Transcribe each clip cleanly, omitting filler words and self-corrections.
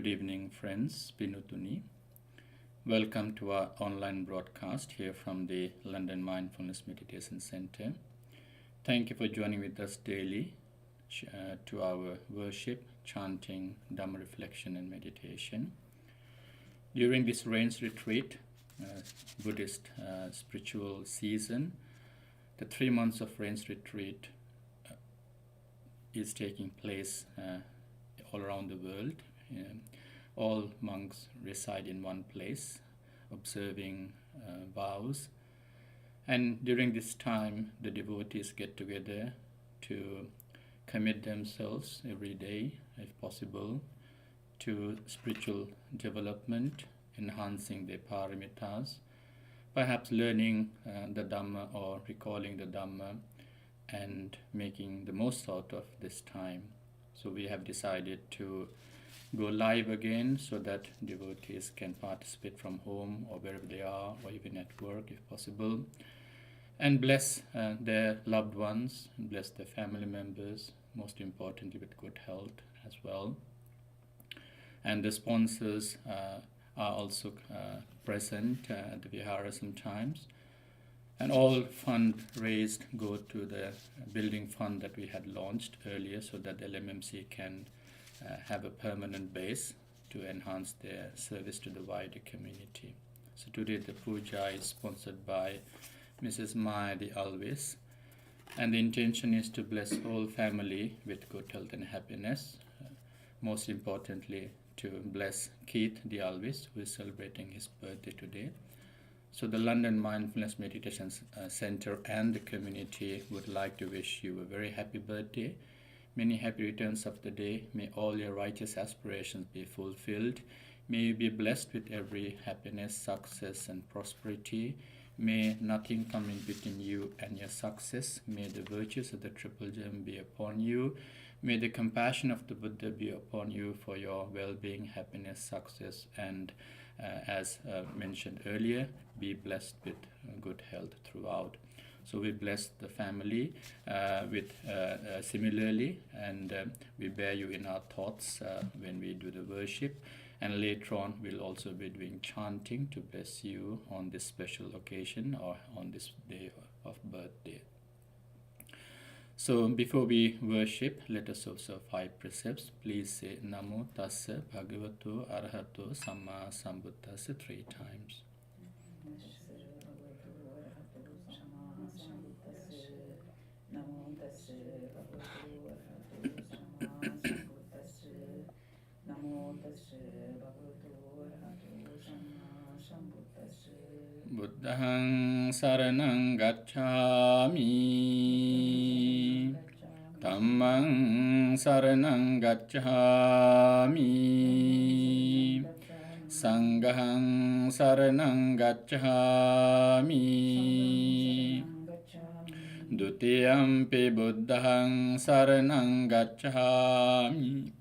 Good evening, friends. Pinutuni. Welcome to our online broadcast here from the London Mindfulness Meditation Center. Thank you for joining with us daily to our worship, chanting, Dhamma reflection, and meditation. During this rains retreat, Buddhist spiritual season, the 3 months of rains retreat is taking place all around the world. All monks reside in one place, observing vows. And during this time, the devotees get together to commit themselves every day, if possible, to spiritual development, enhancing their paramitas, perhaps learning the Dhamma or recalling the Dhamma and making the most out of this time. So we have decided to go live again so that devotees can participate from home or wherever they are, or even at work if possible, and bless their loved ones, and bless their family members, most importantly with good health as well. And the sponsors are also present at the Vihara sometimes. And all fund raised go to the building fund that we had launched earlier so that the LMMC can have a permanent base to enhance their service to the wider community. So today the puja is sponsored by Mrs. Maya the Alvis, and the intention is to bless whole family with good health and happiness. Most importantly, to bless Keith the Alvis, who is celebrating his birthday today. So the London Mindfulness Meditation Center and the community would like to wish you a very happy birthday. Many happy returns of the day. May all your righteous aspirations be fulfilled. May you be blessed with every happiness, success, and prosperity. May nothing come in between you and your success. May the virtues of the Triple Gem be upon you. May the compassion of the Buddha be upon you for your well-being, happiness, success, and as mentioned earlier, be blessed with good health throughout. So we bless the family with similarly, and we bear you in our thoughts when we do the worship. And later on, we'll also be doing chanting to bless you on this special occasion or on this day of birthday. So before we worship, let us observe 5 precepts. Please say Namo Tassa Bhagavato Arahato Samma Sambuddhassa 3 times. Buddhang saranang gacchami, Dhammang saranang gacchami, Sanghang saranang gacchami, Dutiyampi buddhang saranang gacchami,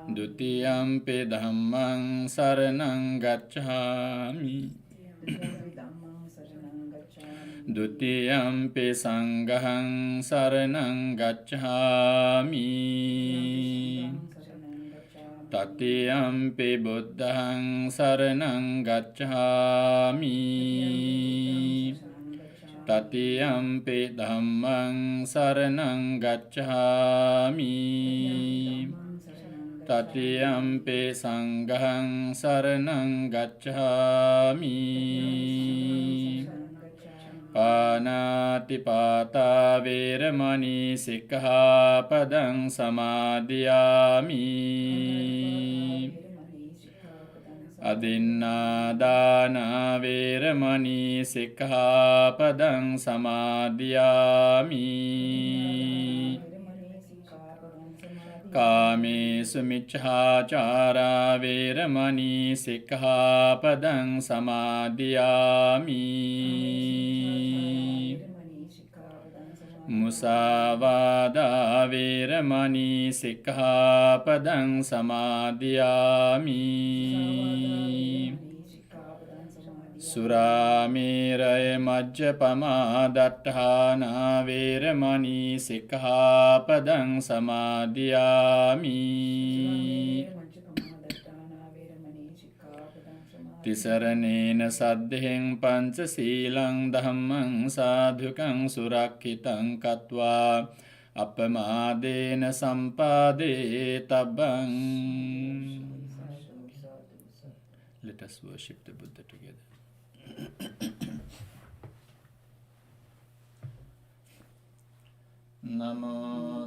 Dutiyampi dhammang saranang gacchami, Dutiyampi sanghang saranang gacchami, Tatiyampi buddhang saranang gacchami, Tatiyampi dhammang saranang gacchami, Tatiyampi sanghang saranang gacchami. Panatipata veramani sikkhapadang samadhiyami. Adinnādāna veramani sikkhapadang samadhiyami. Kāmesu micchācārā veramani sikkhapadang samadhiyami. Musāvādā veramani sikkhapadang samadhiyami. සුරාමේරය මජ්ජපමා දට්ඨානා වේරමණී සික්ඛාපදං සමාදියාමි. තිසරණේන සද්ධෙන් පංචශීලං ධම්මං සාධුකං සුරක්ඛිතං කତ୍වා අපමාදේන සම්පාදේ තබ්බං. Let us worship the Buddha together. Namo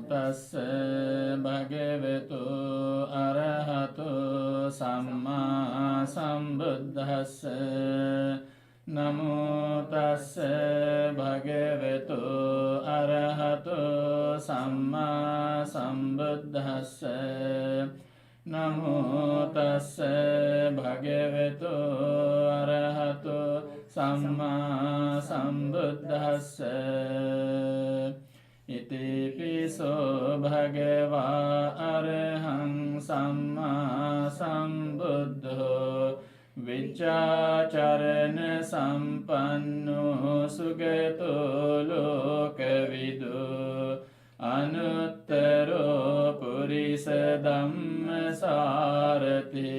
tassa bhagavato arahato samma sambuddhassa. Namo tassa bhagavato arahato samma sambuddhassa. Namo tassa bhagavato arahato samma sambuddhassa. Iti piso bhagava arahang samma sambuddho vichacharana sampanno sugato lokavidu anuttaro purisa dhamma sarati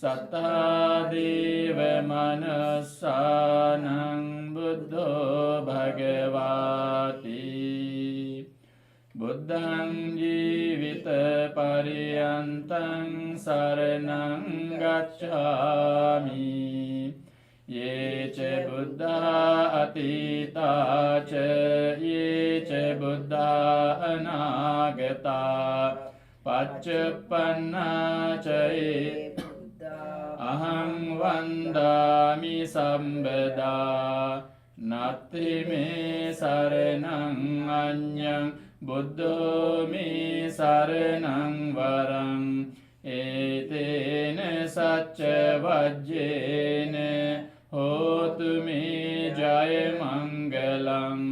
sattadeva manassanang buddho bhagavati. Buddhang jivita pariyantang saranang gacchami. Ye ce buddha atita ce ye ce buddha anagata paccapanna ce ahang vandami sambada. Natti me saranang anyang buddho me saranang varang. Etene sacca vajjene hotu me jaya mangalang.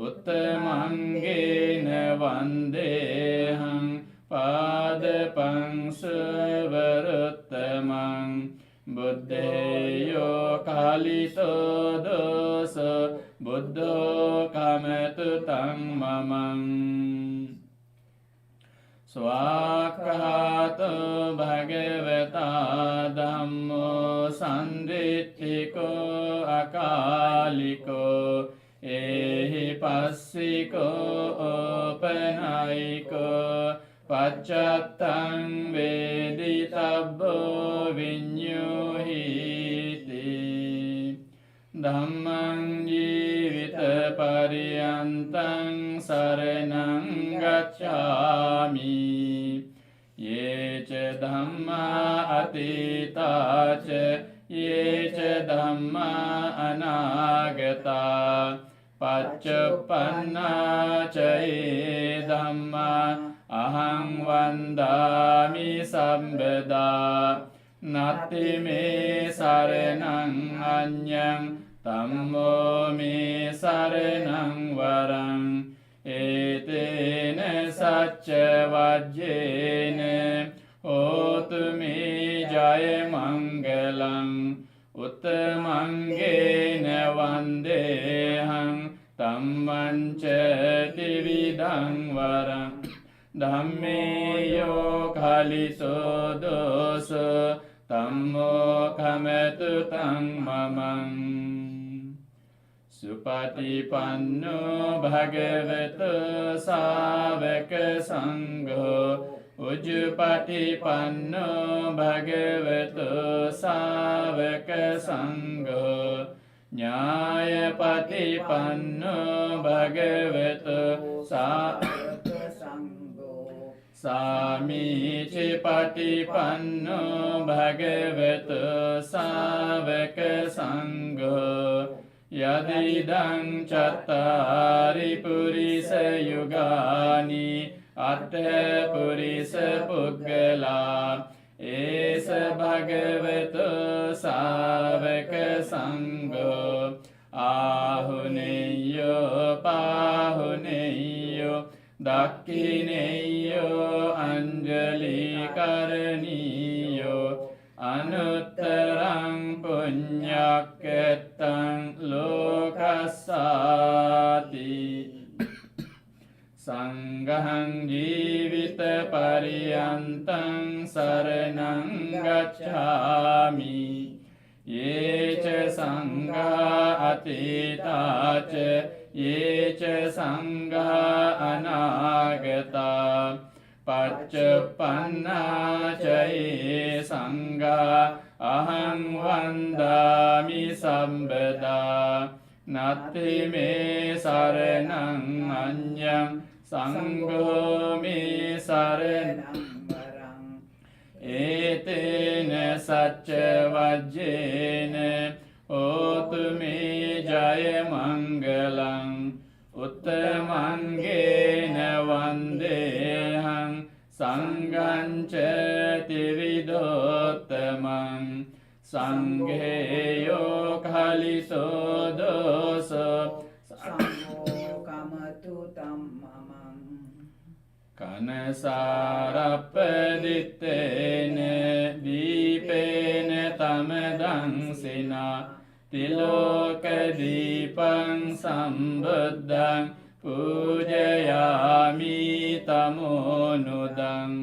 Uttamangena vandehang padapang suvaruttamang. Buddheyo kalito dosa buddho kamatu tang mamang. Swakato bhagavata dhammo sanditthiko akaliko ehi passiko opanayiko paccatang veditabbo vinyuhiti. Dhammang jivita pariyantang saranang gacchami. Ye ce dhamma atita ce ye ce dhamma anagata paccapanna ce dhamma ahang vandami sambada. Natti me saranang anyang tammo me saranang varang. Etene sacca vajjene hotu me jaya mangalang. Uttamangena vandehang tammanca dividang varang. Dhammeyo kalito dosa tammo kamatu tang mamang. Supatipanno bhagavato savaka sangho Ujjupatipanno bhagavato savaka sangho Nyayapatipanno bhagavato savaka sangho Samicipatipanno bhagavato savaka sangho Yadidang cattari purisa yugani atte purisa puggala esa bhagavato savaka sangho ahuneyo pahuneyo dakkineyo anjali karaniyo anuttarang පුඤ්ඤක්ඛෙත්තං ලෝකස්සාති සංඝං ජීවිත පරියන්තං සරණං ගච්ඡාමි යේච සංඝා අතීතාච යේච සංඝා අනාගතා පච්චපන්නා චයේ සංඝා අහං වන්දාමි සම්බදා නත්ති මේ සරණං අඤ්ඤං සංඝෝ මේ සරණං වරං ඒතේන සච්ච වජ්ජේන හෝතු මේ ජය මංගලං උත්තමංගේන වන්දේහං සංඝං ච ත්‍රිවිධෝත්තමං සංඝේයෝ කලිසෝ දෝසෝ සංඝෝ කමතු තම්මමං කනසාරප්පදිත්තේන දීපේන තමදංසිනා තිලෝක දීපං සම්බුද්ධං පූජයාමි තමෝනුදං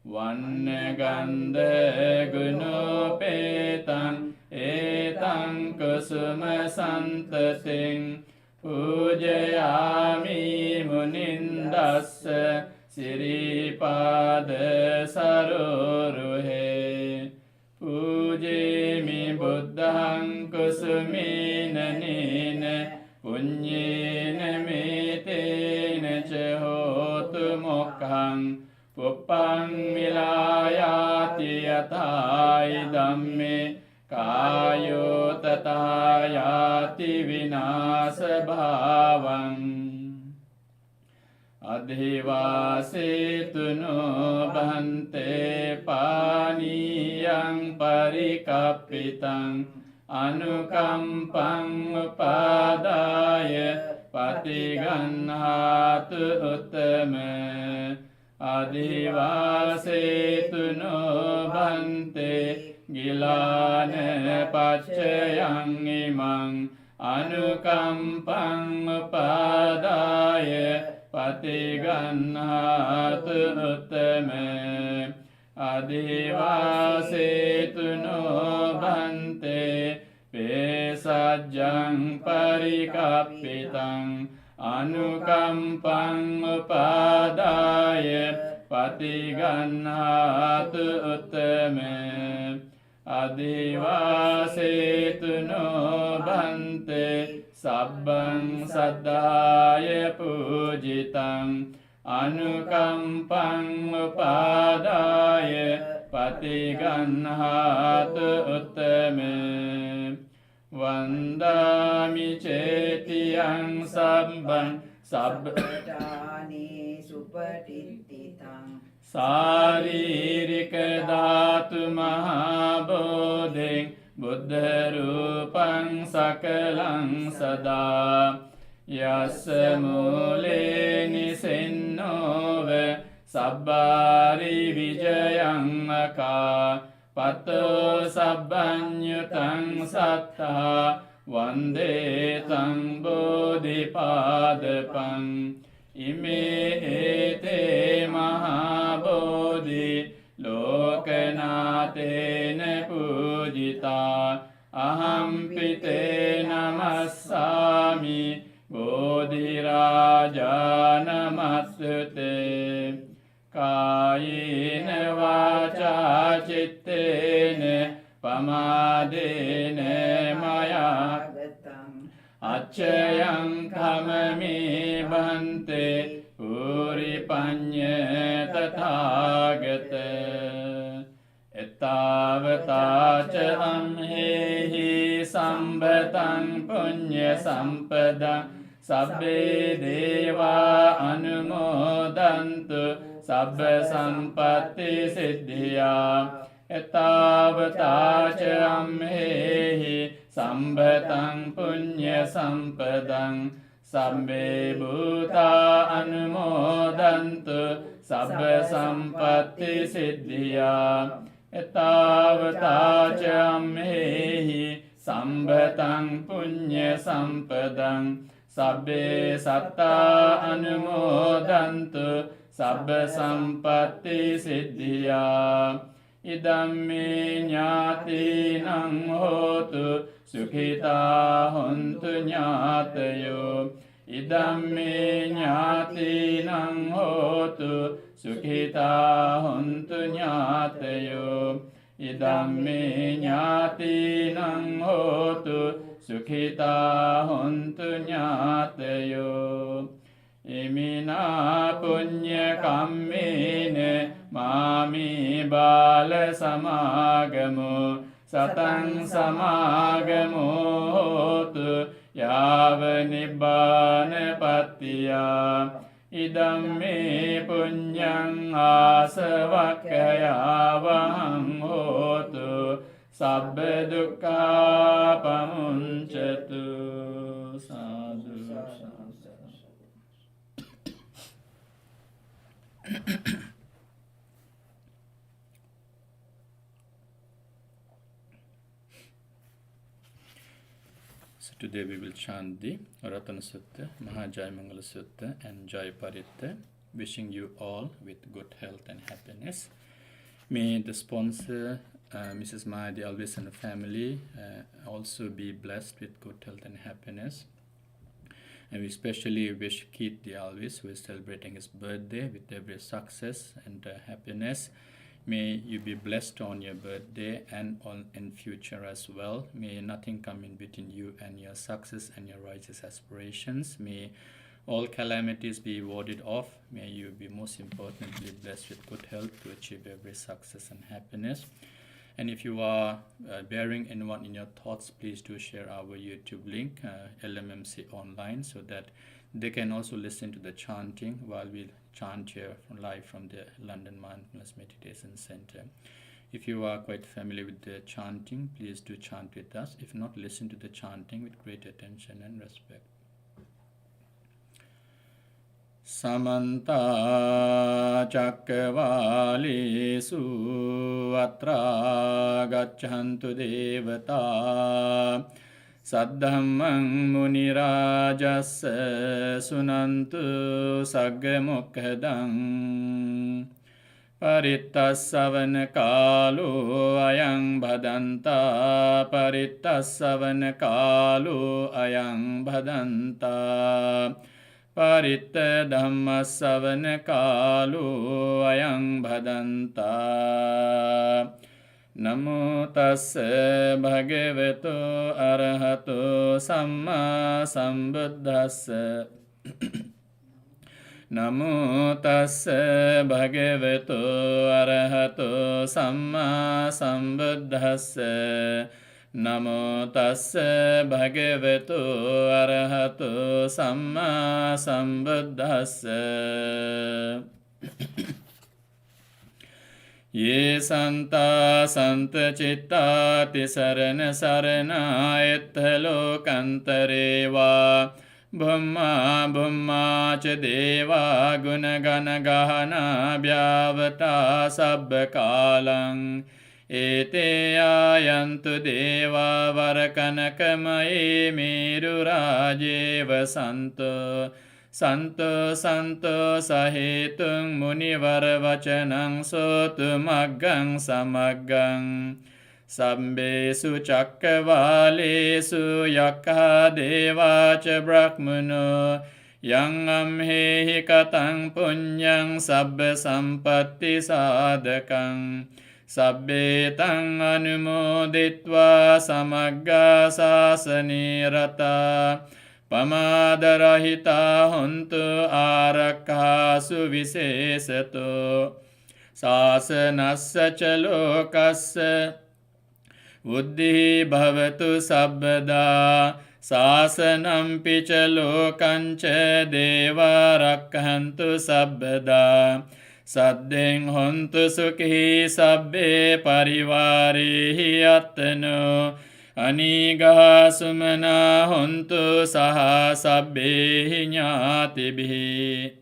වන්නගන්ධ ගුණෝපේතං ඒතං කුසුම සන්තසින් පූජයාමි මුනින්දස්ස සිරිපාද සරෝරුහේ පූජේමි බුද්ධං කුසුමේනනේන පුඤ්ඤේන මේතේන ච හෝතු මොක්ඛං පුප්පං මිලායාති යතයි ධම්මේ කායෝ තථායාති විනාශ භාවං අධිවාසේතුනෝ භන්තේ පානීයං පරිකප්පිතං අනුකම්පං උපාදාය පටිගන්හාතු උත්තම අධිවාසේතුනෝ භන්තේ ගිලාන පච්චයං ඉමං අනුකම්පං උපාදාය පටිගන්හාතු උත්තම අධිවාසේතුනෝ භන්තේ පේසජ්ජං පරිකප්පිතං අනුකම්පං උපාදාය පටිගන්හාතු උත්තම අධිවාසේතුනෝ භන්තේ සබ්බං සද්ධාය පූජිතං අනුකම්පං උපාදාය පටිගන්හාතු උත්තම වන්දාමි චේතියං සබ්බං සබ්බඨානේ සුපටිත්තිතං සාරීරික ධාතු මහා බෝධින් බුද්ධ රූපං සකලං සදා යස්ස මූලේ නිසින්නෝව සබ්බාරි විජයං අකා පතෝ සබ්බඤ්ඤුතං සත්තා වන්දේ තං බෝධිපාදපං ඉමේ හේතේ මහා බෝධි ලෝකනාතේන පූජිතා අහම්පිතේ නමස්සාමි බෝධිරාජානමස්සුතේ කායේන වාචා චිත්තේන පමාදේන මයාගතං අච්චයං කමමේ බන්තේ පුරිපඤ්ඤ තථාගත එතාවතාච අම්හෙහි සම්බතං පුඤ්ඤ සම්පදං සබ්බේ දේවා අනුමෝදන්තු සබ්බ සම්පත්ති සිද්ධියා එතාවතාච අම්හෙහි සම්බතං පුඤ්ඤ සම්පදං සබ්බේ භූතා අනුමෝදන්තු සබ්බ සම්පත්ති සිද්ධියා එතාවතාච අම්හෙහි සම්භතං පුඤ්ඤ සම්පදං සබ්බේ සත්තා අනුමෝදන්තු සබ්බ සම්පත්ති සිද්ධියා ඉදම්මේ ඥාතිනං හෝතු සුඛිතා හොන්තු ඥාතයෝ ඉදම්මේ ඥාතිනං හෝතු සුඛිතා හොන්තු ඥාතයෝ ඉදම්මේ ඥාතිනං හෝතු සුඛිතා හොන්තු ඥාතයෝ ඉමිනා පුඤ්ඤ කම්මේන මාමි බාල සමාගමෝ සතං සමාගමෝ හෝතු යාව නිබ්බාන පත්තියා ඉදම්මේ පුඤ්ඤං ආසවක්ඛයාවහං හෝතු සබ්බ දුක්ඛා පමුංචතු සාදු So today we will chant the Ratana Sutta, Mahajayamangala Sutta and Jai Paritta, wishing you all with good health and happiness. May the sponsor, Mrs. Mahadi always and the family, also be blessed with good health and happiness. And we especially wish Keith the Alvis, who is celebrating his birthday, with every success and happiness. May you be blessed on your birthday and on in future as well. May nothing come in between you and your success and your righteous aspirations. May all calamities be warded off. May you be most importantly blessed with good health to achieve every success and happiness. And if you are bearing anyone in your thoughts, please do share our YouTube link, LMMC Online, so that they can also listen to the chanting while we chant here live from the London Mindfulness Meditation Center. If you are quite familiar with the chanting, please do chant with us. If not, listen to the chanting with great attention and respect. Samanta Chakravalesu Atra Gachantu Devata Saddhammang Munirajassa Sunantu Saggamukkhadang Parittasavana Kalu Ayang Bhadanta Parittasavana Kalu Ayang Bhadanta Paritta Dhamma Savana Kalu Ayang Bhadanta Namo Tassa Bhagavato Arahato Samma Sambuddhassa Namo Tassa Bhagavato Arahato Samma Sambuddhassa Namo Tassa Bhagavato Arahato Samma Sambuddhassa Ye Santa Santa Citta Tisarana Sarana Ettalo Kantareva Bhumma Bhumma Cha Deva Gunagana Gahana Bhyavata Sabbakalang Ete ayantu deva varakanakamaye meru rajeva santo Santo Santo sahetung munivara vachanang sotu maggang samaggang Sabbesu cakkavalesu yakha deva ca brahmano Yang amhehi katang punyang sabba sampatti sadakang Sabbe tang anumoditva samagga sasani rata Pamadarahita hontu arakhasu visesato Sasanassa calokassa Buddhi bhavatu sabbada Sasanam pichalokancha deva rakhantu sabbada Saddeng hontu sukhi sabbe parivarehi attano Anigaha sumana hontu saha sabbehi jnatibhi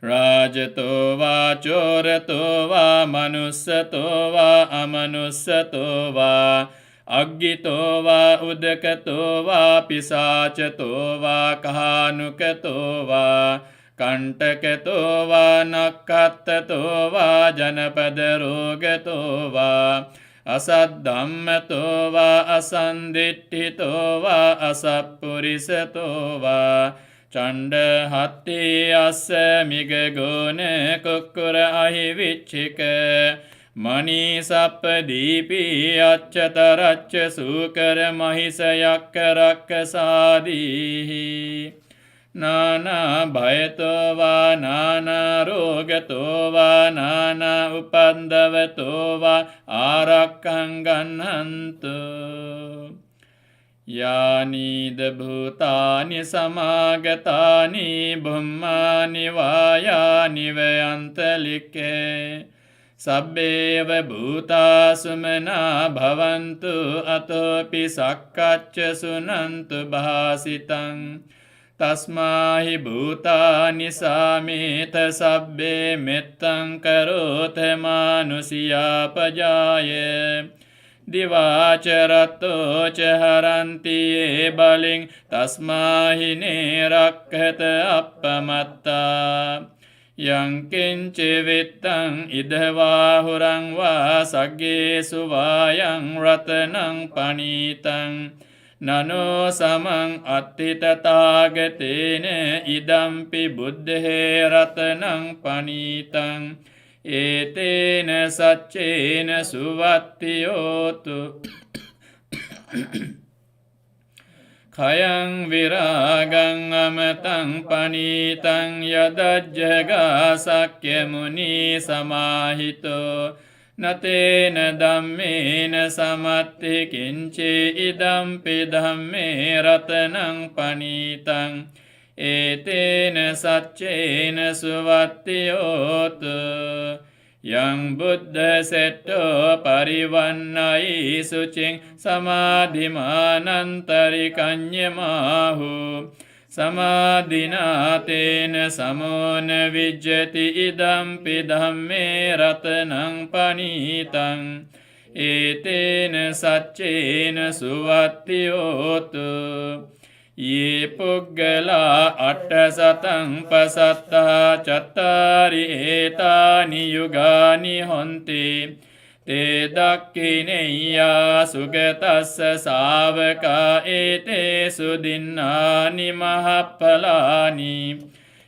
රාජතෝ වා චෝරතෝ වා මනුස්සතෝ වා අමනුස්සතෝ වා අග්ගිතෝ වා උදකතෝ වා පිසාචතෝ වා කහානුකතෝ වා කණ්ඨකතෝ වා නක්ඛත්තතෝ වා ජනපද රෝගතෝ වා අසද්ධම්මතෝ වා අසන්දිට්ඨිතෝ වා අසප්පුරිසතෝ වා චණ්ඩ හත්ති අස්ස මිග ගෝන කුක්කුර අහිවිච්චික මනී සප්ප දීපී අච්චතරච්ච සූකර මහිස යක්ක රක්කසාදීහි නානා භයතෝ වා නානා රෝගතෝ වා නානා උපන්දවතෝ වා ආරක්ඛං ගන්නන්තු යානීද භූතානි සමාගතානි බුම්මානි වායානි වයන්තලික්කේ සබ්බේව භූතා සුමනා භවන්තු අතෝපි සක්කච්ච සුනන්තු භාසිතං තස්මාහි භූතානි සාමේත සබ්බේ මෙත්තං කරෝත මානුසියා පජාය දිවාචරත්තෝ ච හරන්ති ඒ බලින් තස්මාහි නේරක්ඛත අප්පමත්තා යං කිංච විත්තං ඉදවා හුරං වා සග්ගේසු වායං රතනං පනීතං නනෝ සමං අත්ථිතතාගතේන ඉදම්පි බුද්ධේ රතනං පනීතං ඒතේන සච්චේන සුවත්තියෝතු khයං විරාගං අමතං පනීතං යදජ්ජගා සක්්‍ය මුනි සමාහිතෝ නතේන ධම්මේන සමත්ති කිංචි ඉදම්පි ධම්මේ රතනං පනීතං ඒතේන සච්චේන සුවත්තියෝතු යං බුද්ධ සෙට්ටෝ පරිවන්නයි සුචින් සමාධිමානන්තරිකඤ්ඤමාහු සමාධිනාතේන සමෝන විජ්ජති ඉදම්පි ධම්මේ රතනං පනීතං ඒතේන සච්චේන සුවත්තියෝතු යේ පුග්ගලා අට්ඨසතං පසත්තා චත්තාරි ඒතානි යුගානි හොන්ති තේ දක්ඛිනේයා සුගතස්ස ශාවකා ඒතේසු දින්නානි මහප්පලානි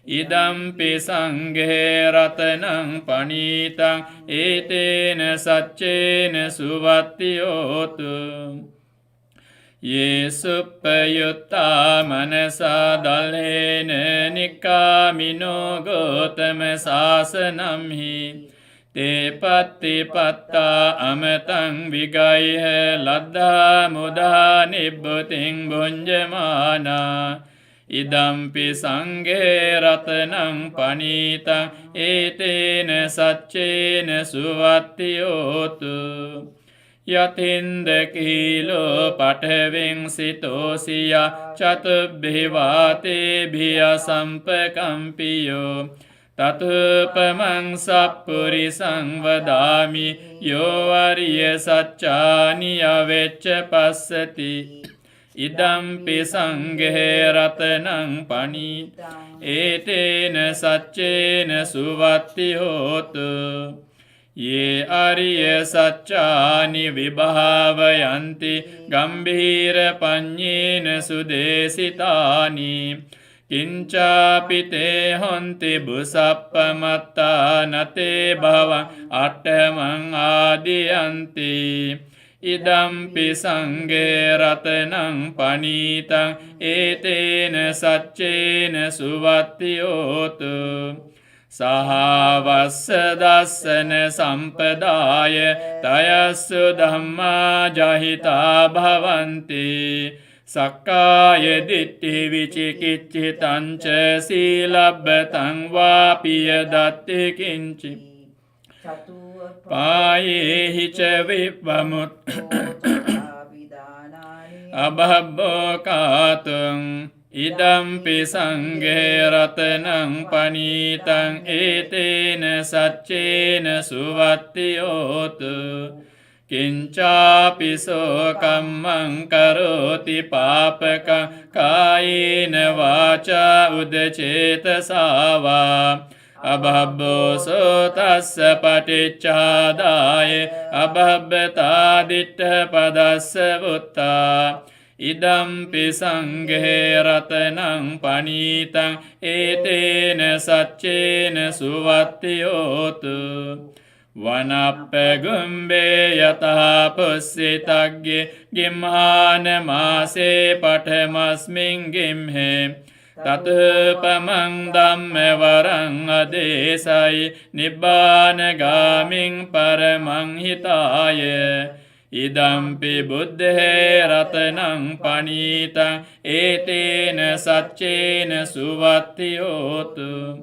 ඉදම්පි සංඝේ රතනං පනීතං ඒතේන සච්චේන සුවත්තියෝතු යේ සුප්පයුත්තා මනසා දල්හේන නික්ඛාමිනෝ ගෝතම සාසනම්හි තේ පත්තිපත්තා අමතං විගයිහ ලද්දා මුදා නිබ්බුතින් භුඤ්ජමානා ඉදම්පි සංඝේ රතනං පනීතං ඒතේන සච්චේන සුවත්තියෝතු යතින්ද කීලෝ පඨවෙන් සිතෝසියා චතුබ්බේවාතේ භිය සම්පකම්පියෝ තතුපමං සප්පුරිසං වදාමි යෝ අරිය සච්චානි අවෙච්ච පස්සති ඉදම්පි සංඝේ රතනං පනීතං ඒතේන සච්චේන සුවත්ති හෝතු යේ අරිය සච්චානි විභාවයන්ති ගම්භීර පඤ්ඤේන සුදේසිතානි කිංචාපිතේ හොන්ති බුසප්පමත්තා නතේ භවං අට්ඨමං ආදියන්ති ඉදම්පි සංඝේ රතනං පනීතං ඒතේන සච්චේන සුවත්තියෝතු සහවස්ස දස්සන සම්පදාය තයස්සු ධම්මා ජහිතා භවන්ති සක්කාය දිට්ඨි විචිකිච්ඡිතං ච සීලබ්බතං වාපිය දත්ති කිංචි පායේහි ච විප්පමුත් අබබ්බෝ කාතුං ඉදම්පි සංඝේ රතනං පනීතං ඒතේන සච්චේන සුවත්තියෝතු කිංචාපිසෝ කම්මං කරෝති පාපකං කායේන වාචා උදචේතසාවා අබබ්බෝසෝ තස්ස පටිච්චාදාය අබබ්බතා දිට්ඨ පදස්ස වුත්තා ඉදම්පි සංඝේ රතනං පනීතං ඒතේන සච්චේන සුවත්තියෝතු වනප්පගුම්බේ යතහා පුස්සිතග්ගේ ගිම්හාන මාසේ පඨමස්මින් ගිම්හේ තතුපමං ධම්ම වරං අදේසයි නිබ්බානගාමින් පරමං හිතාය ඉදම්පි බුද්ධේ රතනං පනීතං ඒතේන සච්චේන සුවත්තියෝතු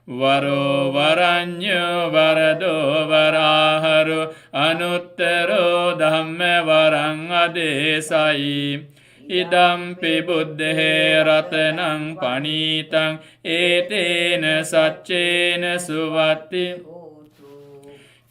වරෝ වරඤ්ඤෝ වරදෝ වරාහරු අනුත්තරෝ ධම්ම වරං අදේසයි ඉදම්පි බුද්ධේ රතනං පනීතං ඒතේන සච්චේන සුවත්ති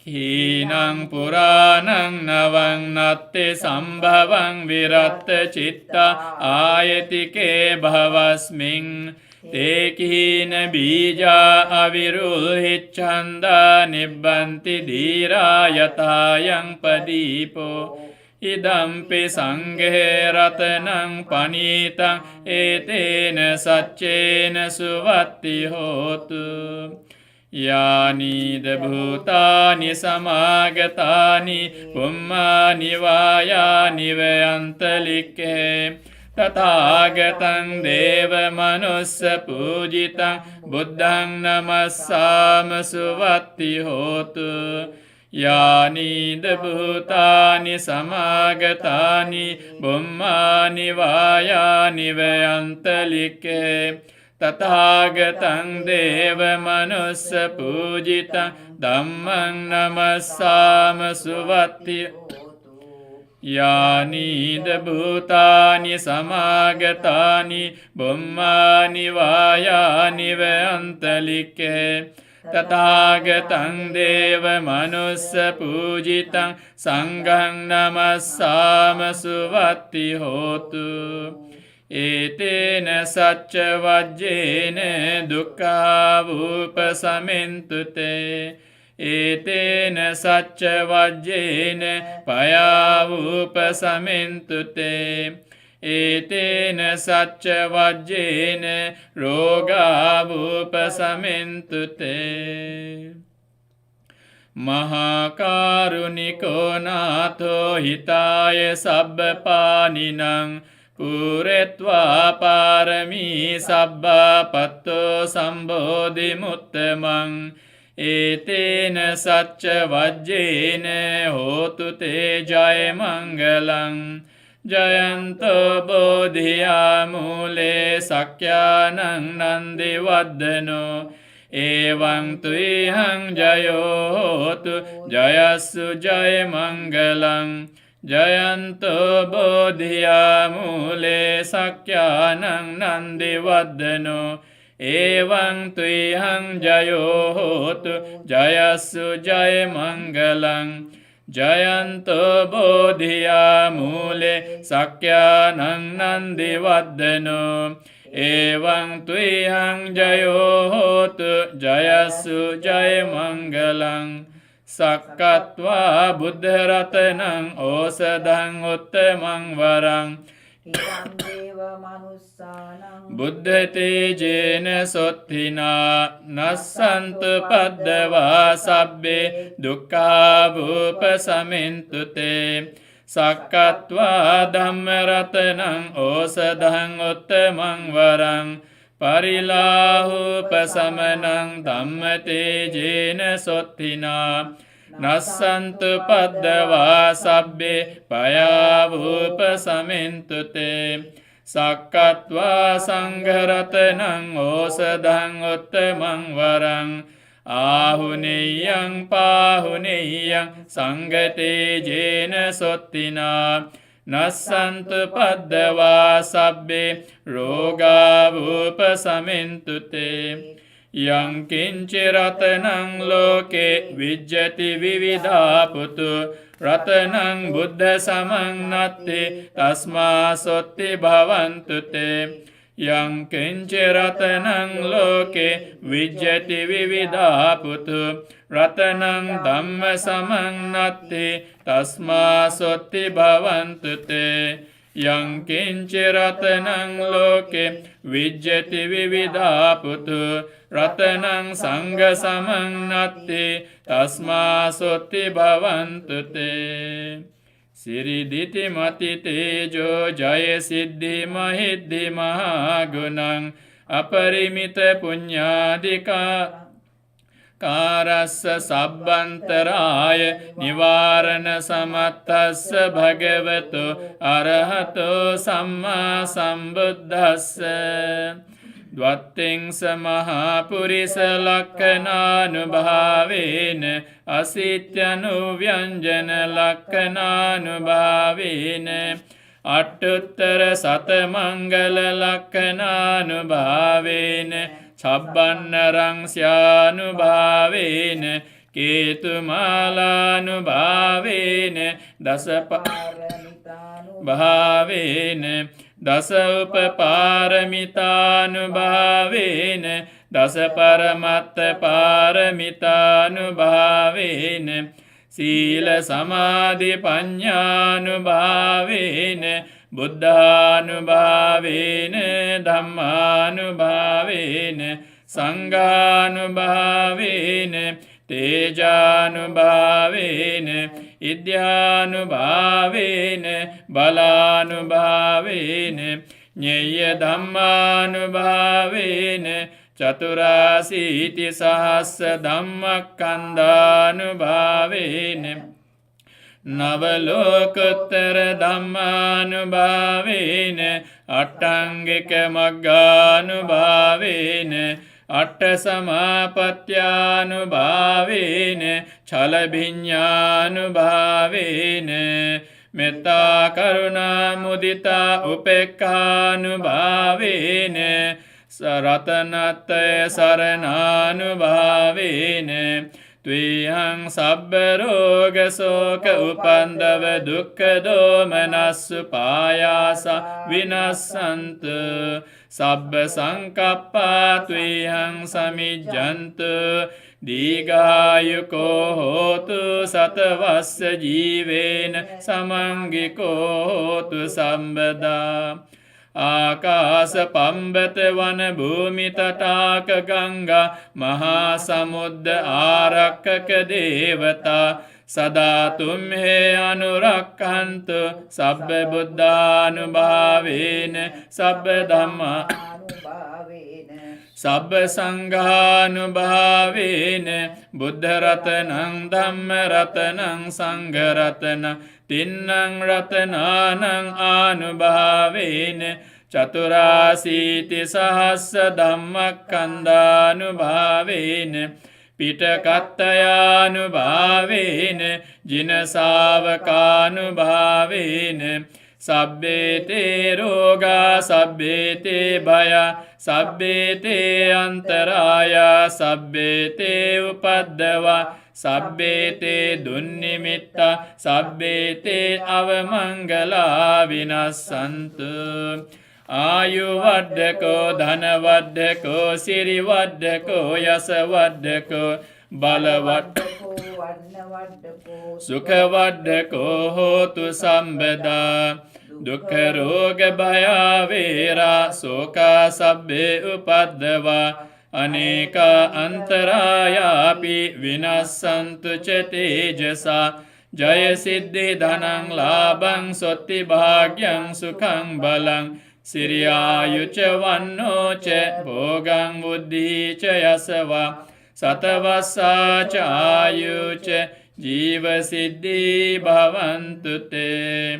කීනං පුරාණං නවං නත්ති සම්භවං විරත්ත චිත්තා ආයතිකේ භවස්මින් තේකීන බීජා අවිරුල්හිච්ඡන්දා නිබ්බන්ති දීරා යතායං පදීපෝ ඉදම්පි සංඝේ රතනං පනීතං ඒතේන සච්චේන සුවත්ති හෝතු යානීද භූතානි සමාගතානි පුම්මානි වායානි වයන්තලික්කේ තථාගතං දේව මනුස්ස පූජිතං බුද්ධං නමස්සාම සුවත්ති හෝතු යානීද භූතානි සමාගතානි බුම්මානි වායානි වයන්තලික්කේ තථාගතං දේව මනුස්ස පූජිතං ධම්මං නමස්සාම සුවත්ති යානීද භූතානි සමාගතානි බුම්මානි වායානි වයන්තලික්කේ තථාගතං දේව මනුස්ස පූජිතං සංඝං නමස්සාම සුවත්ති හෝතු ඒතේන සච්ච වජ්ජේන දුක්ඛා වූපසමින්තුතේ ඒතේන සච්ච වජ්ජේන පයා වූපසමින්තුතේ ඒතේන සච්ච වජ්ජේන රෝගා වූපසමින්තුතේ මහා කරුණිකෝ නාථෝ හිතාය සබ්බපානිනං පුරෙත්වා පාරමී සබ්බා පත්තෝ සම්බෝධි මුත්තමං ඒතේන සච්ච වජ්ජේන හෝතු තේ ජය මංගලං ජයන්තෝ බෝධියා මූලේ සක්ඛ්‍යානං නන්දි වද්දනෝ එවං තුයිහං ජයෝ හෝතු ජයස්සු ජය මංගලං ජයන්තෝ බෝධියා මූලේ සක්ඛ්‍යානං නන්දි වද්දනෝ එවං තුයිහං ජයෝ හෝතු ජයස්සු ජය මංගලං ජයන්තෝ බෝධියා මූලේ සක්ඛ්‍යානං නන්දි වද්දනෝ එවං තුයිහං ජයෝ හෝතු ජයස්සු ජය මංගලං සක්කත්වා බුද්ධ රතනං ඕසදං උත්තමං වරං ඉදං දේව මනුස්සානං බුද්ධ තේජේන සොත්තිනා නස්සන්තු පද්දවා සබ්බේ දුක්ඛා භූපසමින්තුතේ සක්කත්වා ධම්ම රතනං ඕසදං උත්තමං වරං පරිලාහුපසමනං ධම්ම තේජේන සොත්තිනා නස්සන්තු පද්දවා සබ්බේ පයාවූපසමින්තුතේ සක්කත්වා සංඝරතනං ඕසදං උත්තමං වරං ආහුනේයං පාහුනේයං සංඝතේජේන සොත්තිනා නස්සන්තු පද්දවා සබ්බේ රෝගා වූපසමින්තු තේ යං කිංචි රතනං ලෝකේ විජ්ජති විවිධා පුතු රතනං බුද්ධ සමං නත්ති තස්මා සොත්ති භවන්තු තේ යං කිංචි රතනං ලෝකේ විජ්ජති විවිධා පුතු රතනං ධම්ම සමං නත්ති තස්මා සොත්ති භවන්තු තේ යං කිංචි රතනං ලෝකේ විජ්ජති විවිධා පුතු රතනං සංඝ සමං නත්ති තස්මා සොත්ති භවන්තු තේ සිරිදිති මති තේජෝ ජය සිද්ධි මහිද්දි මහා ගුණං අපරිමිත පුඤ්ඤාදිකා කාරස්ස සබ්බන්තරාය නිවාරණ සමත්තස්ස භගවතු අරහතෝ සම්මා සම්බුද්දස්ස ද්වත්තිංස මහා පුරිස ලක්ඛනානුභාවේන අසිත්‍යනුව්‍යංජන ලක්ඛනානුභාවේන අට්ඨුත්තර සතමංගල ලක්ඛනානුභාවේන සබ්බන්නරං ස්යානුභාවේන කේතුමාලානුභාවේන දසපාරමිතානුභාවේන දස උපපාරමිතානුභාවේන දස පරමත්ත පාරමිතානුභාවේන සීල සමාධි පඤ්ඤානුභාවේන බුද්ධානුභාවේන ධම්මානුභාවේන සංඝානුභාවේන තේජානුභාවේන ඉද්‍යානුභාවේන බලානුභාවේන ඤෙය්‍ය ධම්මානුභාවේන චතුරාසීති සහස්ස ධම්මක්ඛන්ධානුභාවේන නවලෝකෝත්තර ධම්මානුභාවේන අට්ඨංගික මග්ගානුභාවේන අට්ඨ සමාපත්‍යානුභාවේන ඡලභිඤ්ඤානුභාවේන මෙත්තා කරුණා මුදිතා උපේක්ඛානුභාවේන සරතනත්ය සරණානුභාවේන ත්‍විහං සබ්බ රෝග සෝක උපන්දව දුක්ඛ දෝමනස්සු පායාස විනස්සන්තු සබ්බ සංකප්පා ත්‍විහං සමිජ්ජන්තු දීඝායුකෝ හෝතු සතවස්ස ජීවේන සමංගිකෝ හෝතු සම්බදා ආකාස පම්බත වන භූමි තටාක ගංගා මහා සමුද්ද ආරක්කක දේවතා සදා තුම්හේ අනුරක්ඛන්තු සබ්බ බුද්ධානුභාවේන සබ්බ ධම්මානුභාවේන සබ්බ සංඝානුභාවේන බුද්ධ රතනං ධම්ම රතනං සංඝ රතනං තින්නං රතනානං ආනුභාවේන චතුරාසීති සහස්ස ධම්මක්ඛන්ධානුභාවේන පිටකත්තයානුභාවේන ජිනසාවකානුභාවේන සබ්බේතේ රෝගා සබ්බේතේ භය සබ්බේතේ අන්තරායා සබ්බේතේ උපද්දවා සබ්බේතේ දුන්නිමිත්තා සබ්බේතේ අවමංගලා විනස්සන්තු ආයුවඩ්ඩකෝ ධනවඩ්ඩකෝ සිරිවඩ්ඩකෝ යසවඩ්ඩකෝ බලවඩ්ඩකෝ වන්නවඩ්ඩකෝ සුඛවඩ්ඩකෝ හෝතු සම්බදා දුක්ඛ රෝග භය වේරා සෝකා සබ්බේ උපද්දවා අනේකා අන්තරායාපි විනස්සන්තු ච තේජසා ජය සිද්ධි ධනං ලාභං සොත්ති භාග්‍යං සුඛං බලං සිරියායුච වන්නෝ ච භෝගං බුද්ධි ච යසවා සතවස්සා ච ආයුච ජීව සිද්ධි භවන්තු තේ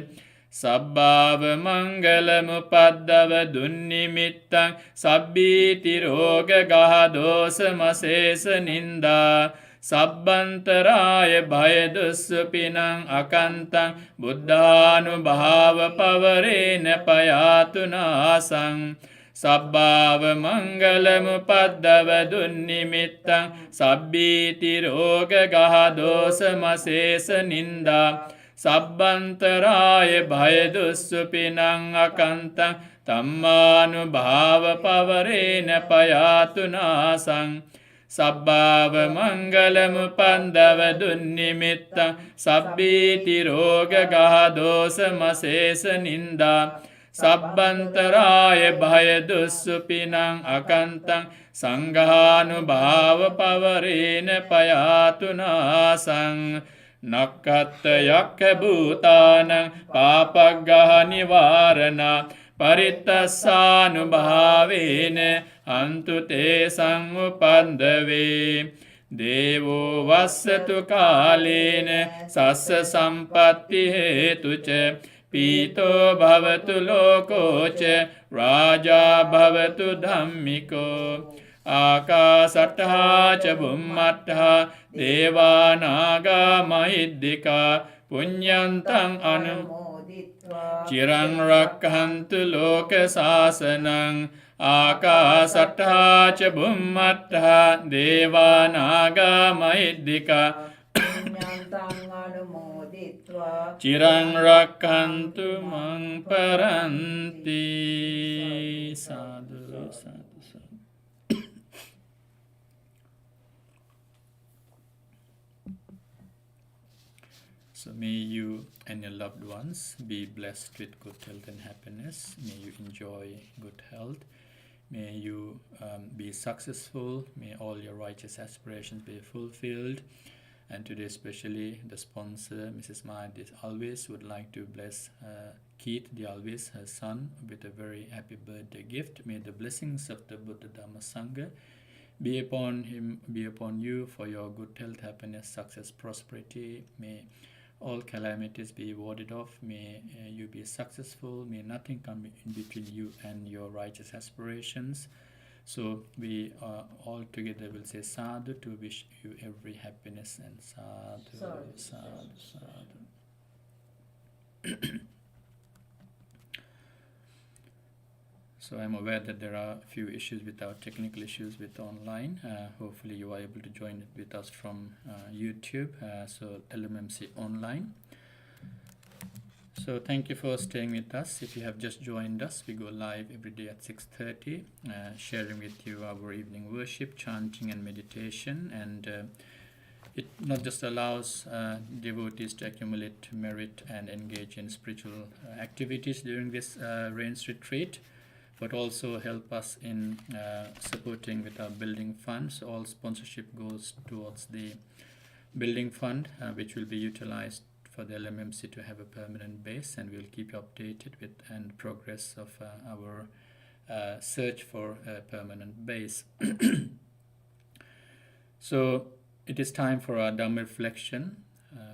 සබ්බාව මංගලමුපද්දව දුන්නිමිත්තං සබ්බීති රෝග ගහ දෝස මසේස නින්දා Sabbantaraya bhayadusupinang akantang buddhanubhava pavarena payatunasang Sabbava mangalamuppaddava dunnimittang sabbiti roga gahadosa masesa ninda Sabbantaraya bhayadusupinang akantang tammanubhava pavarena payatunasang Sabbava mangalamuppaddava dunnimittang sabbiti roga gahadosa masesa ninda Sabbantaraya bhayadusupinang akantang sanghanubhava pavarena payatunasang Nakkatta yakka bhutanang papaggaha nivarana parittassanubhavena antu te sangupaddave Devo vassatu kalena sassa sampatti hetuca Pito bhavatu lokoca raja bhavatu dhammiko Akasattha ca bhummattha devanaga mahiddhika punyantang anumoditva Chirang rakhantu loka sasanang Akasattha ca bhummattha devanaga mahiddhika punyantang anumoditva Chirang rakhantu mang paranti Sadhu, sadhu, sadhu. So may you and your loved ones be blessed with good health and happiness. May you enjoy good health. May you be successful. May all your righteous aspirations be fulfilled. And today especially the sponsor, Mrs. Maya Always, would like to bless Keith the Always, her son, with a very happy birthday gift. May the blessings of the Buddha Dhamma Sangha be upon him, be upon you for your good health, happiness, success, prosperity. May all calamities be warded off. May you be successful. May nothing come in between you and your righteous aspirations. So we all together will say sadhu to wish you every happiness and sadhu, sadhu, sadhu. So I'm aware that there are a few issues with our technical issues with online. Hopefully you are able to join with us from YouTube. So LMMC online. So thank you for staying with us. If you have just joined us, we go live every day at 6:30, sharing with you our evening worship, chanting and meditation. And it not just allows devotees to accumulate merit and engage in spiritual activities during this rains retreat, but also help us in supporting with our building fund. So all sponsorship goes towards the building fund, which will be utilized for the LMMC to have a permanent base, and we'll keep you updated with and progress of our search for a permanent base. So it is time for our Dhamma reflection.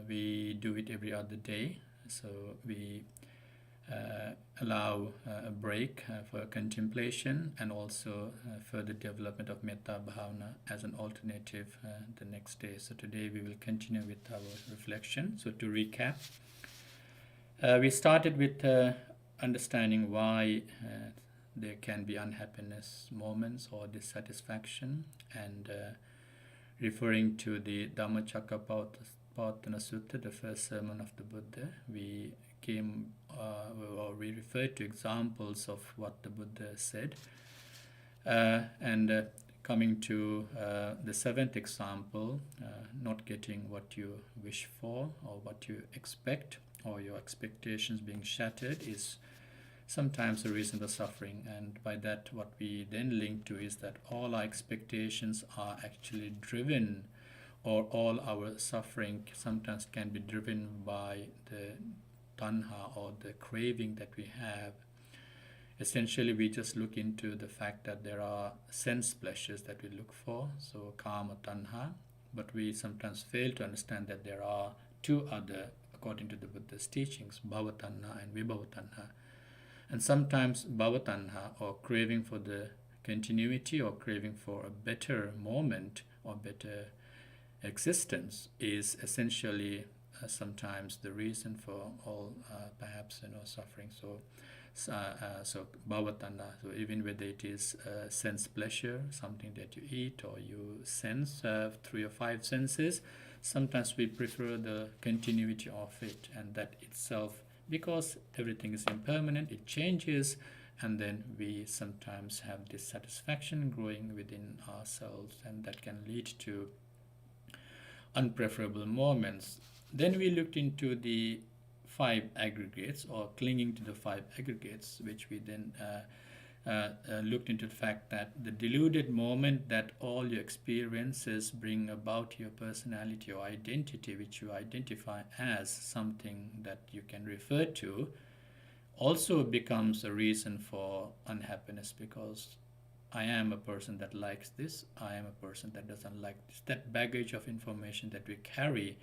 We do it every other day, so we allow a break for contemplation and also further development of Metta Bhavana as an alternative the next day. So today we will continue with our reflection. So to recap, we started with understanding why there can be unhappiness moments or dissatisfaction, and referring to the Dhammacakkappavattana Sutta, the first sermon of the Buddha, we referred to examples of what the Buddha said, and coming to the seventh example, not getting what you wish for or what you expect, or your expectations being shattered, is sometimes a reason for suffering. And by that, what we then link to is that all our expectations are actually driven, or all our suffering sometimes can be driven by the tanha, or the craving that we have. Essentially, we just look into the fact that there are sense pleasures that we look for, so kama tanha, but we sometimes fail to understand that there are two other, according to the Buddha's teachings, bhavatanha and vibhavatanha. And sometimes bhavatanha, or craving for the continuity, or craving for a better moment or better existence is essentially sometimes the reason for all perhaps suffering. So bhavatana, so even whether it is sense pleasure, something that you eat or you sense through your five senses, sometimes we prefer the continuity of it, and that itself, because everything is impermanent, it changes, and then we sometimes have dissatisfaction growing within ourselves, and that can lead to unpreferable moments. Then we looked into the five aggregates, or clinging to the five aggregates, which we then looked into the fact that the deluded moment that all your experiences bring about your personality or identity, which you identify as something that you can refer to, also becomes a reason for unhappiness, because I am a person that likes this, I am a person that doesn't like this. That baggage of information that we carry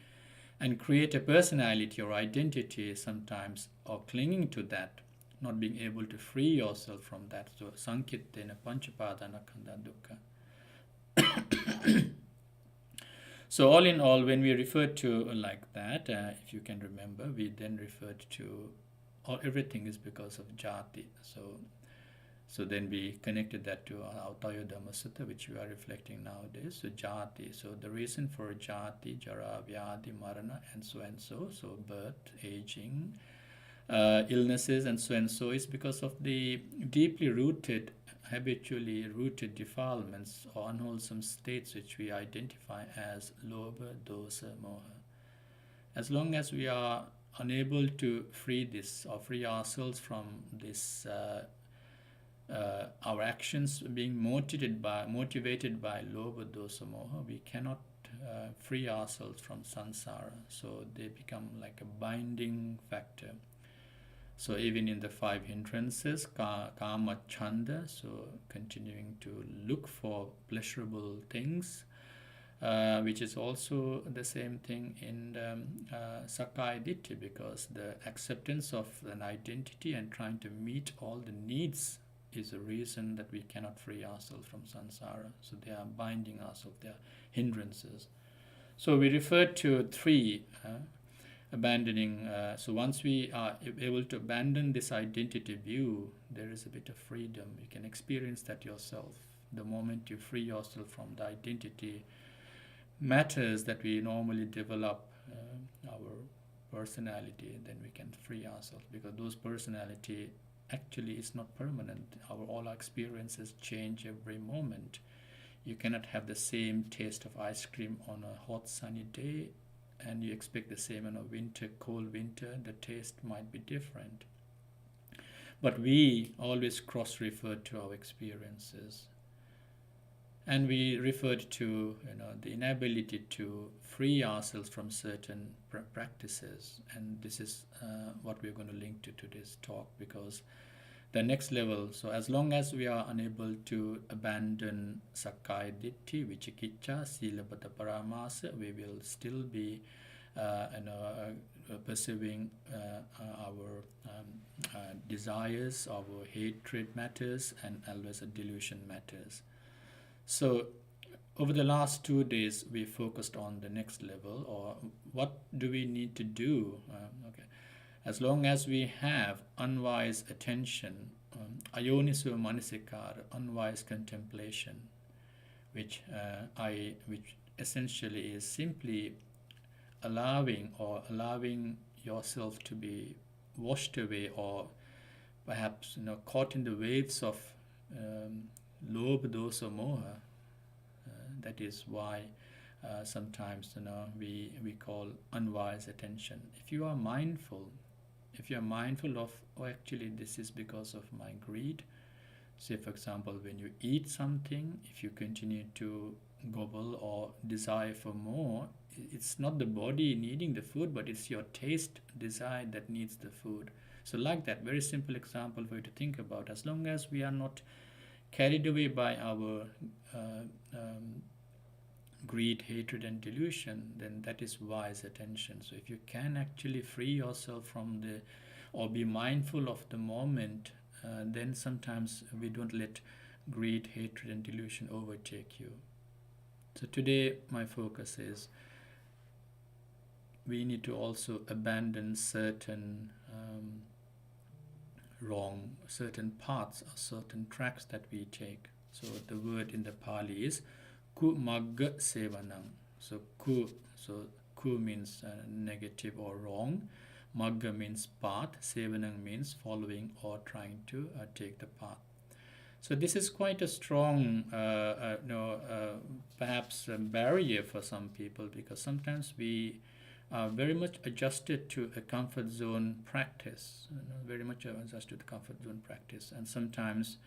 and create a personality or identity sometimes, or clinging to that, not being able to free yourself from that. So sankittena panchapadana khandha dukkha. So all in all, when we refer to like that, if you can remember, we then referred to everything is because of jati. So then we connected that to our Autayo Dhamma Sutta, which we are reflecting nowadays. So jati, so the reason for jati, jara, vyadi, marana, and so, so birth, aging, illnesses, and so is because of the deeply rooted, habitually rooted defilements or unwholesome states which we identify as lobha, dosa, moha. As long as we are unable to free this or free ourselves from this, our actions being motivated by lobha, dosa, moha, we cannot free ourselves from samsara. So they become like a binding factor. So even in the five hindrances, kama, chanda, so continuing to look for pleasurable things, which is also the same thing in Sakkaya Ditthi, because the acceptance of an identity and trying to meet all the needs is a reason that we cannot free ourselves from samsara. So they are binding ourselves, they are hindrances. So we refer to three, abandoning. So once we are able to abandon this identity view, there is a bit of freedom. You can experience that yourself. The moment you free yourself from the identity matters that we normally develop, our personality, then we can free ourselves, because those personality actually is not permanent. All our experiences change every moment. You cannot have the same taste of ice cream on a hot sunny day and you expect the same on a cold winter. The taste might be different. But we always cross-refer to our experiences. And we referred to the inability to free ourselves from certain practices. And this is what we're going to link to today's talk, because the next level, so as long as we are unable to abandon Sakkaya Ditthi, Vicikicca, Silabata Paramasa, we will still be pursuing our desires, our hatred matters, and always a delusion matters. So over the last 2 days, we focused on the next level, or what do we need to do? As long as we have unwise attention, ayoniso manasikara, unwise contemplation, which essentially is simply allowing yourself to be washed away, or perhaps caught in the waves of lobha, dosa, moha. That is why sometimes we call unwise attention. If you are mindful of, actually this is because of my greed. Say for example, when you eat something, if you continue to gobble or desire for more, it's not the body needing the food, but it's your taste desire that needs the food. So like that, very simple example for you to think about. As long as we are not carried away by our greed, hatred, and delusion, then that is wise attention. So if you can actually free yourself from or be mindful of the moment, then sometimes we don't let greed, hatred, and delusion overtake you. So today my focus is we need to also abandon certain certain paths or certain tracks that we take. So the word in the Pali is ku magga sevanam. So ku means negative or wrong. Magga means path. Sevanam means following or trying to take the path. So this is quite a strong, perhaps a barrier for some people, because sometimes we are very much adjusted to a comfort zone practice, very much adjusted to the comfort zone practice, and sometimes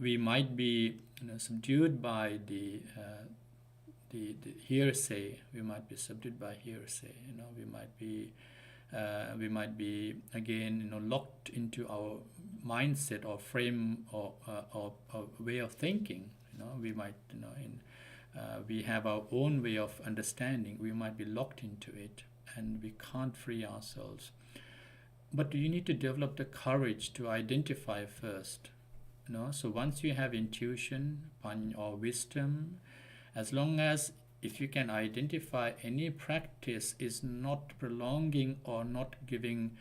we might be subdued by the hearsay. We might be subdued by hearsay. We might be again locked into our mindset or frame or way of thinking. We might we have our own way of understanding. We might be locked into it and we can't free ourselves. But you need to develop the courage to identify first. So once you have intuition or wisdom, as long as if you can identify any practice is not prolonging or not giving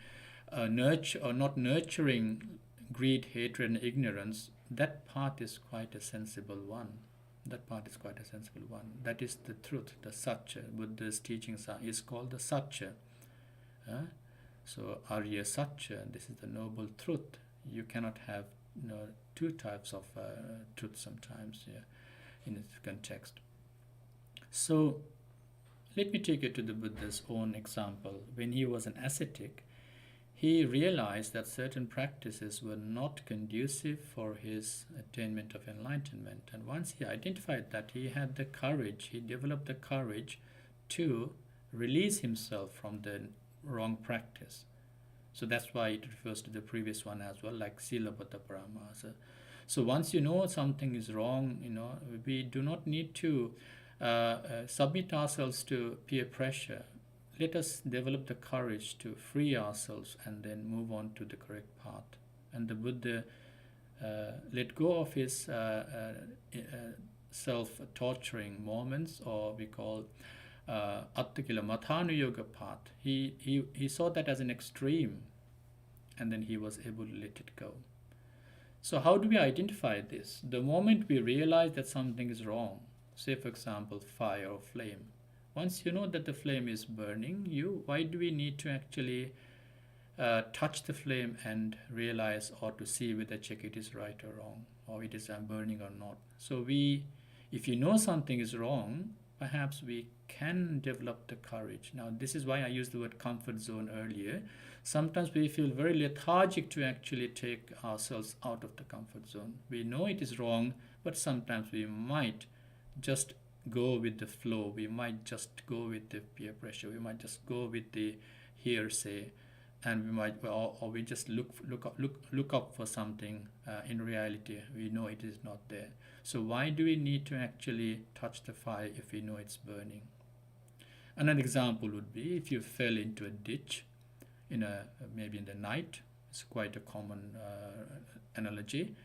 nurture or not nurturing greed, hatred, and ignorance, that path is quite a sensible one. That is the truth, the satya. Buddha's teachings is called the satya. So Arya Satya, this is the noble truth. You cannot have two types of truth sometimes in its context. So let me take you to the Buddha's own example. When he was an ascetic, he realized that certain practices were not conducive for his attainment of enlightenment. And once he identified that, he had the courage, he developed the courage to release himself from the wrong practice. So that's why it refers to the previous one as well, like Silabhata Paramasa. So once you know something is wrong, we do not need to submit ourselves to peer pressure. Let us develop the courage to free ourselves and then move on to the correct path. And the Buddha let go of his self-torturing moments, or we call Attakila Mathanu Yoga path. He saw that as an extreme, and then he was able to let it go. So how do we identify this? The moment we realize that something is wrong, say for example fire or flame, once you know that the flame is burning, why do we need to actually touch the flame and realize or to see whether check it is right or wrong, or it is burning or not? So if you know something is wrong, perhaps we can develop the courage. Now this is why I used the word comfort zone earlier. Sometimes we feel very lethargic to actually take ourselves out of the comfort zone. We know it is wrong, but sometimes we might just go with the flow. We might just go with the peer pressure. We might just go with the hearsay, and we might, or we just look up for something. In reality, we know it is not there. So why do we need to actually touch the fire if we know it's burning? Another example would be if you fell into a ditch maybe in the night. It's quite a common analogy.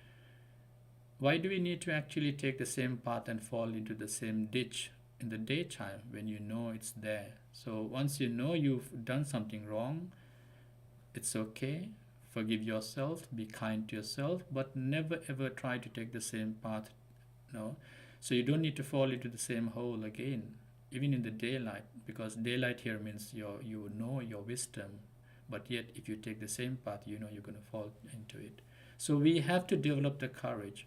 Why do we need to actually take the same path and fall into the same ditch in the daytime when you know it's there? So once you know you've done something wrong, it's okay. Forgive yourself, be kind to yourself, but never ever try to take the same path. So you don't need to fall into the same hole again, even in the daylight, because daylight here means you know your wisdom, but yet if you take the same path, you're going to fall into it. So we have to develop the courage.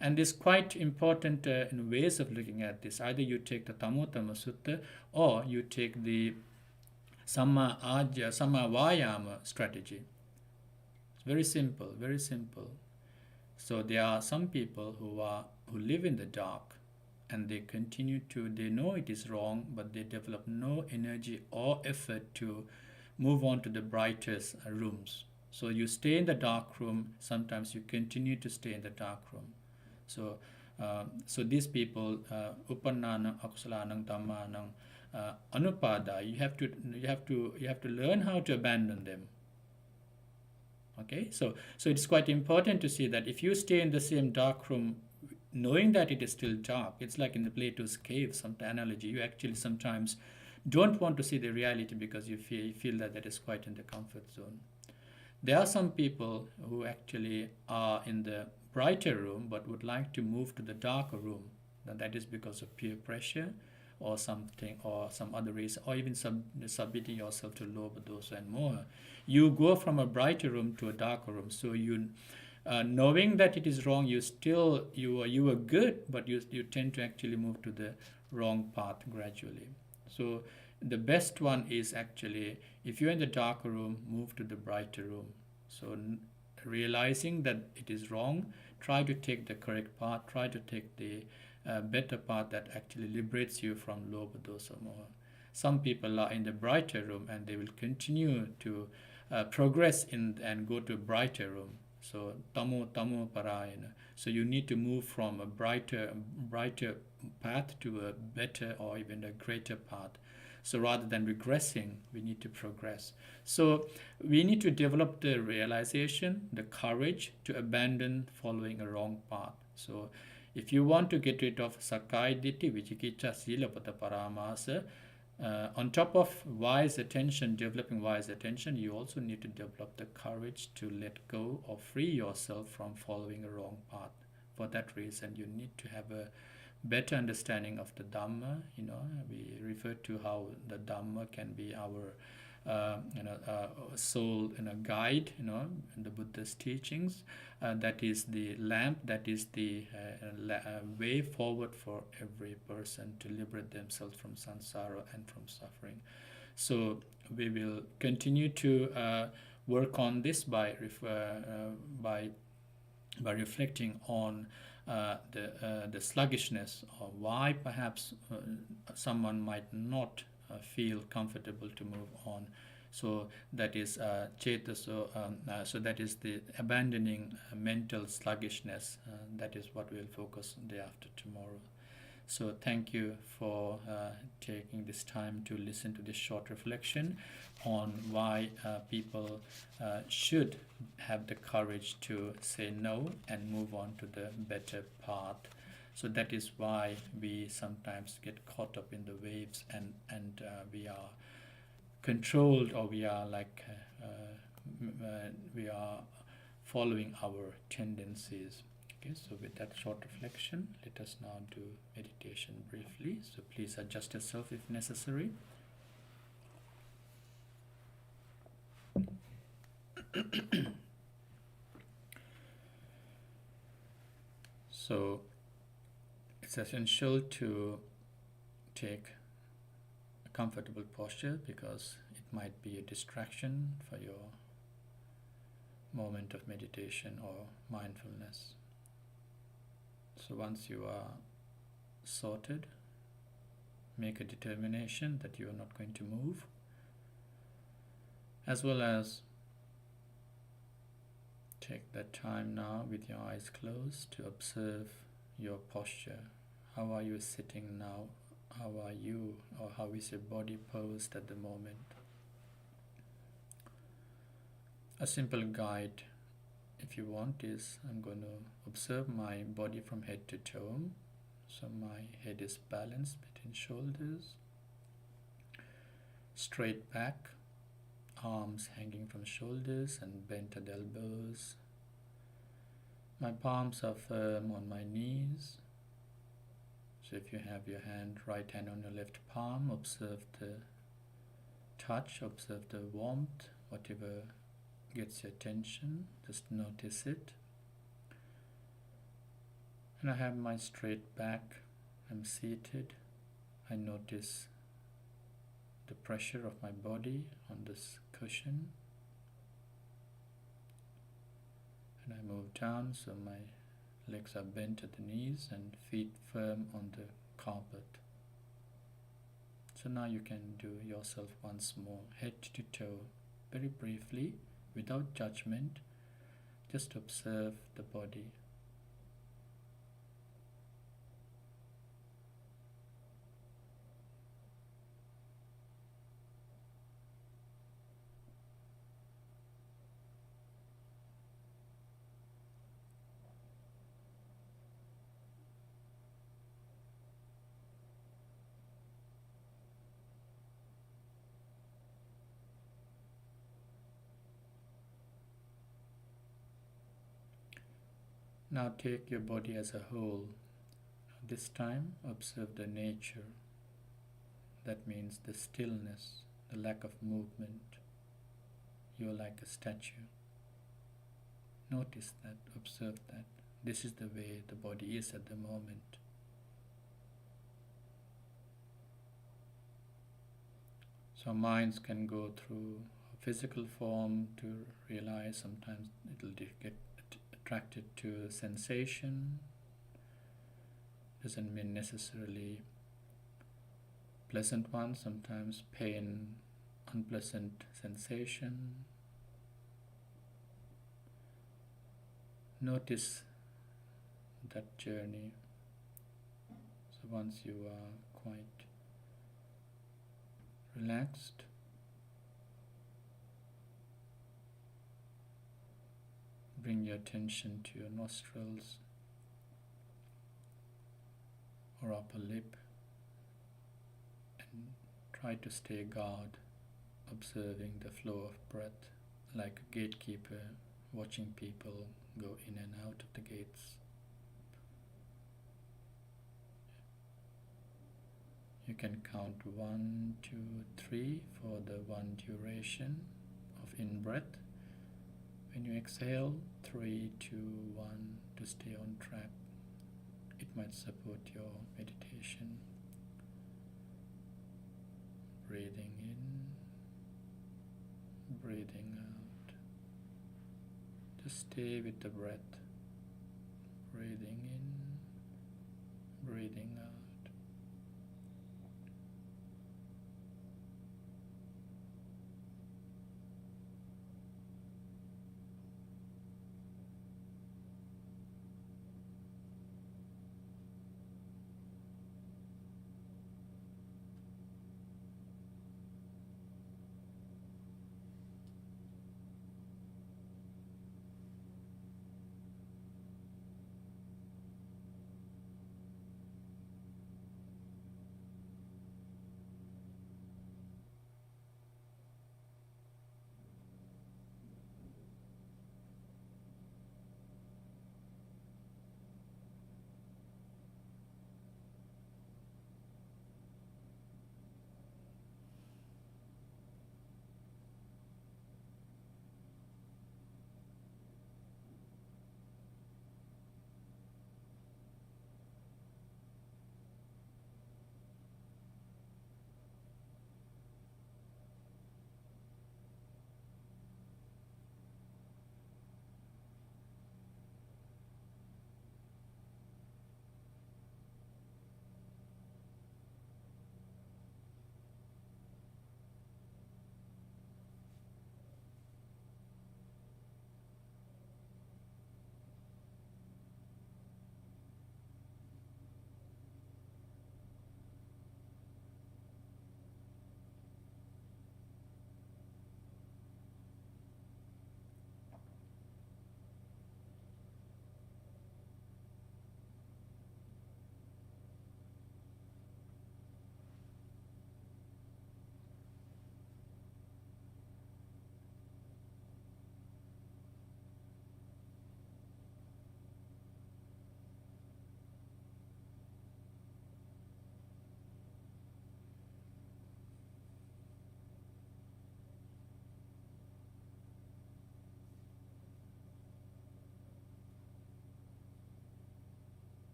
And there's quite important ways of looking at this. Either you take the Tamotama Sutta, or you take the Samma Vayama strategy. It's very simple, very simple. So there are some people who live in the dark, and they know it is wrong, but they develop no energy or effort to move on to the brightest rooms. So you stay in the dark room, sometimes you continue to stay in the dark room. So these people, upannana akusalanang dhammanang anupada, you have to learn how to abandon them. Okay, so it's quite important to see that if you stay in the same dark room knowing that it is still dark. It's like in the Plato's cave, some analogy. You actually sometimes don't want to see the reality because you feel that that is quite in the comfort zone. There are some people who actually are in the brighter room but would like to move to the darker room. And that is because of peer pressure or something or some other reason, or even submitting yourself to low dose and more. You go from a brighter room to a darker room. So you, knowing that it is wrong, you are good, but you tend to actually move to the wrong path gradually. So the best one is actually, if you're in the darker room, move to the brighter room. So realizing that it is wrong, try to take the correct path, try to take the better path that actually liberates you from low dosa moha. Some people are in the brighter room and they will continue to progress in and go to a brighter room. So tamo parayana. So you need to move from a brighter path to a better or even a greater path. So rather than regressing, we need to progress. So we need to develop the realization, the courage to abandon following a wrong path. So if you want to get rid of Sakkaya Ditthi, Vicikiccha, Silapata Paramasa, on top of wise attention, developing wise attention, you also need to develop the courage to let go or free yourself from following a wrong path. For that reason, you need to have a better understanding of the Dhamma. We refer to how the Dhamma can be our soul guide, in the Buddha's teachings. That is the lamp, that is the way forward for every person to liberate themselves from samsara and from suffering. So we will continue to work on this by reflecting on the sluggishness, or why perhaps someone might not feel comfortable to move on. So that is so that is the abandoning mental sluggishness. That is what we'll focus on day after tomorrow. So thank you for taking this time to listen to this short reflection on why people should have the courage to say no and move on to the better path. So that is why we sometimes get caught up in the waves and we are controlled, or we are we are following our tendencies. Okay, so with that short reflection, let us now do meditation briefly. So please adjust yourself if necessary. So it's essential to take a comfortable posture because it might be a distraction for your moment of meditation or mindfulness. So once you are sorted, make a determination that you are not going to move, as well as take that time now with your eyes closed to observe your posture. How are you sitting now? How are you, or how is your body posed at the moment? A simple guide, if you want, is I'm going to observe my body from head to toe. So my head is balanced between shoulders, straight back, arms hanging from shoulders and bent at elbows. My palms are firm on my knees. So if you have your right hand on your left palm, observe the touch, observe the warmth, whatever gets your attention, just notice it. And I have my straight back, I'm seated. I notice the pressure of my body on this cushion. And I move down, so my legs are bent at the knees and feet firm on the carpet. So now you can do yourself once more, head to toe, very briefly, without judgment. Just observe the body. Now take your body as a whole. This time, observe the nature. That means the stillness, the lack of movement. You're like a statue. Notice that, observe that. This is the way the body is at the moment. So minds can go through a physical form to realize sometimes it'll get attracted to a sensation. Doesn't mean necessarily pleasant one, sometimes pain, unpleasant sensation. Notice that journey. So once you are quite relaxed, bring your attention to your nostrils or upper lip and try to stay guard, observing the flow of breath like a gatekeeper watching people go in and out of the gates. You can count 1, 2, 3 for the one duration of in-breath. When you exhale, 3, 2, 1 to stay on track. It might support your meditation. Breathing in, breathing out. Just stay with the breath. Breathing in, breathing out.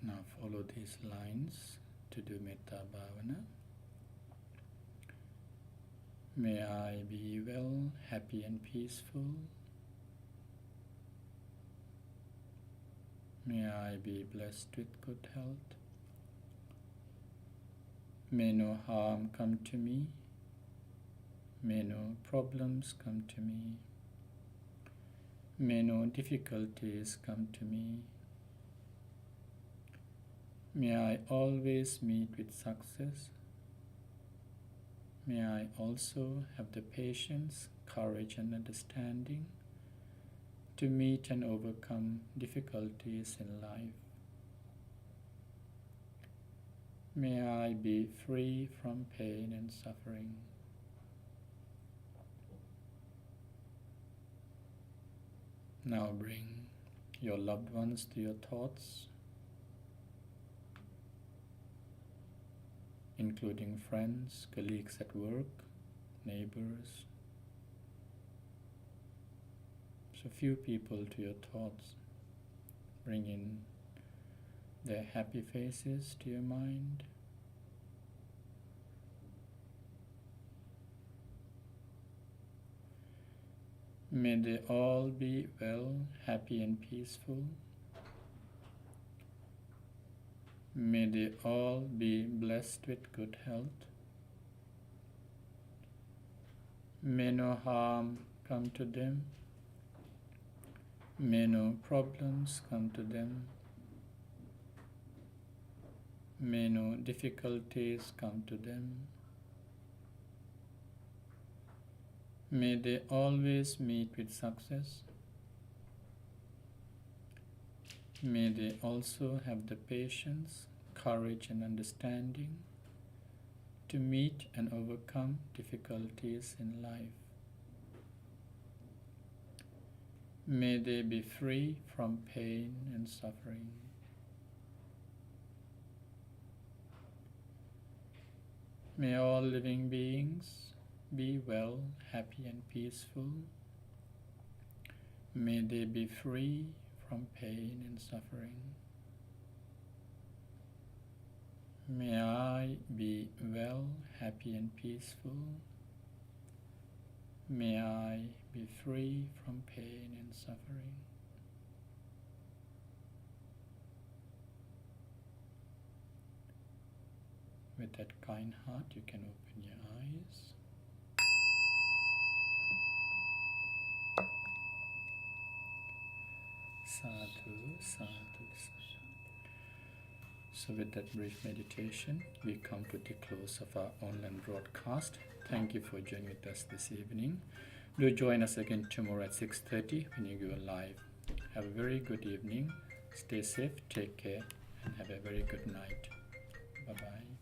Now follow these lines to do Metta Bhavana. May I be well, happy and peaceful. May I be blessed with good health. May no harm come to me. May no problems come to me. May no difficulties come to me. May I always meet with success May I also have the patience, courage, and understanding to meet and overcome difficulties in life. May I be free from pain and suffering. Now bring your loved ones to your thoughts, including friends, colleagues at work, neighbors. So few people to your thoughts. Bring in their happy faces to your mind. May they all be well, happy and peaceful. May they all be blessed with good health. May no harm come to them. May no problems come to them. May no difficulties come to them. May they always meet with success. May they also have the patience, courage, and understanding to meet and overcome difficulties in life. May they be free from pain and suffering. May all living beings be well, happy, and peaceful. May they be free from pain and suffering. May I be well, happy, and peaceful. May I be free from pain and suffering. With that kind heart, you can open your eyes. Sadhu, sadhu, sadhu. So with that brief meditation, we come to the close of our online broadcast. Thank you for joining with us this evening. Do join us again tomorrow at 6:30 when you go live. Have a very good evening. Stay safe, take care, and have a very good night. Bye-bye.